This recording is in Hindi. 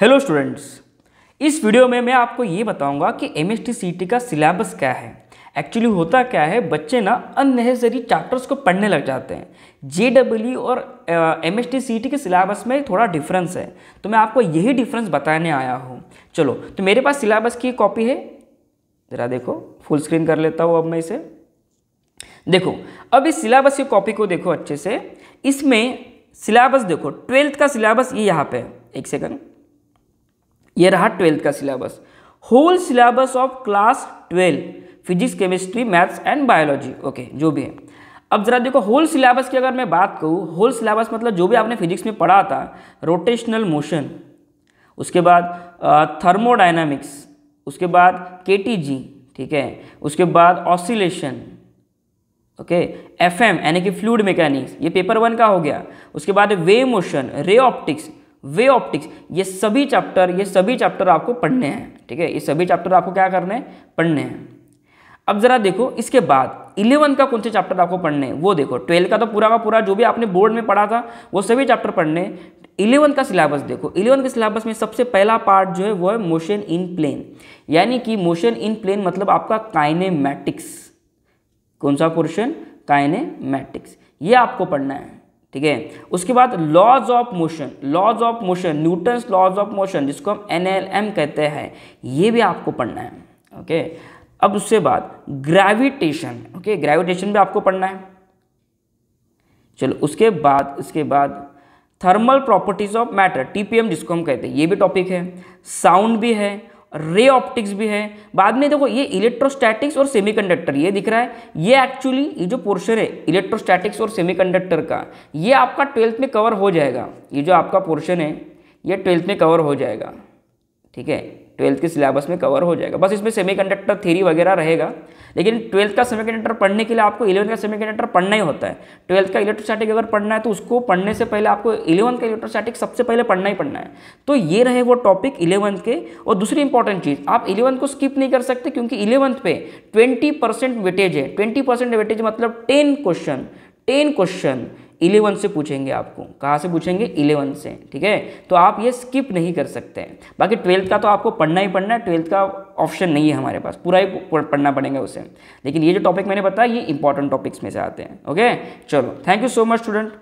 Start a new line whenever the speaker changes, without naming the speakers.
हेलो स्टूडेंट्स, इस वीडियो में मैं आपको ये बताऊंगा कि एमएसटी-सीटी का सिलेबस क्या है। एक्चुअली होता क्या है, बच्चे ना अननेसेसरी चैप्टर्स को पढ़ने लग जाते हैं। जेडब्ल्यू और एमएसटी-सीटी के सिलेबस में थोड़ा डिफरेंस है, तो मैं आपको यही डिफरेंस बताने आया हूँ। चलो, तो मेरे पास सिलेबस की कॉपी है, ज़रा देखो, फुल स्क्रीन कर लेता हूँ अब मैं इसे। देखो, अब इस सिलेबस की कॉपी को देखो अच्छे से। इसमें सिलेबस देखो, 12th का सिलेबस ये यहाँ पे, एक सेकंड, ये रहा 12th का syllabus. Whole syllabus of class 12 physics, chemistry, maths and biology, okay, जो भी है। अब जरा देखो, होल सिलेबस की अगर मैं बात करूँ, होल सिलेबस मतलब जो भी आपने फिजिक्स में पढ़ा था, रोटेशनल मोशन, उसके बाद थर्मोडायनामिक्स, उसके बाद केटीजी, ठीक है, उसके बाद ऑसिलेशन, ओके, एफएम यानी कि फ्लूइड मैकेनिक्स, ये पेपर 1 का हो गया। उसके बाद वेव मोशन, रे ऑप्टिक्स, वे ऑप्टिक्स, ये सभी चैप्टर आपको पढ़ने हैं, ठीक है। ये सभी चैप्टर आपको क्या करने हैं, पढ़ने हैं। अब जरा देखो, इसके बाद 11 का कौन से चैप्टर आपको पढ़ने हैं वो देखो। 12 का तो पूरा का पूरा जो भी आपने बोर्ड में पढ़ा था वो सभी चैप्टर पढ़ने। 11 का सिलेबस देखो, 11 के सिलेबस में सबसे पहला पार्ट जो है वो है मोशन इन प्लेन, यानी कि मोशन इन प्लेन मतलब आपका काइनेमैटिक्स। कौन सा पोर्शन, काइनेमैटिक्स, ये आपको पढ़ना है, ठीक है। उसके बाद laws of motion, Newton's laws of motion, जिसको हम एनएलएम कहते हैं, ये भी आपको पढ़ना है, ओके। अब उसके बाद ग्रेविटेशन, ओके, ग्रेविटेशन भी आपको पढ़ना है। चलो, उसके बाद thermal properties of matter, TPM जिसको हम कहते हैं, ये भी टॉपिक है। साउंड भी है, रे ऑप्टिक्स भी है। बाद में देखो, ये इलेक्ट्रोस्टैटिक्स और सेमीकंडक्टर, ये दिख रहा है, ये एक्चुअली ये जो पोर्शन है इलेक्ट्रोस्टैटिक्स और सेमीकंडक्टर का, ये आपका 12th में कवर हो जाएगा। ये जो आपका पोर्शन है ये 12th में कवर हो जाएगा, ठीक है, 12th के सिलेबस में कवर हो जाएगा। बस इसमें सेमीकंडक्टर थ्योरी वगैरह रहेगा, लेकिन 12th का सेमीकंडक्टर पढ़ने के लिए आपको 11th का सेमीकंडक्टर पढ़ना ही होता है। 12th का इलेक्ट्रोस्टैटिक अगर पढ़ना है तो उसको पढ़ने से पहले आपको 11th का इलेक्ट्रोस्टैटिक सबसे पहले पढ़ना ही पढ़ना है। तो ये रहे वो टॉपिक 11th के। और दूसरी इंपॉर्टेंट चीज़, आप 11th को स्किप नहीं कर सकते, क्योंकि 11th पे 20% वेटेज है। 20% वेटेज मतलब 10 क्वेश्चन 11 से पूछेंगे आपको। कहाँ से पूछेंगे, 11 से, ठीक है। तो आप ये स्किप नहीं कर सकते हैं। बाकी 12th का तो आपको पढ़ना ही पढ़ना है, 12th का ऑप्शन नहीं है हमारे पास, पूरा ही पढ़ना पड़ेगा उसे। लेकिन ये जो टॉपिक मैंने बताया ये इंपॉर्टेंट टॉपिक्स में से आते हैं, ओके। चलो, thank you so much student.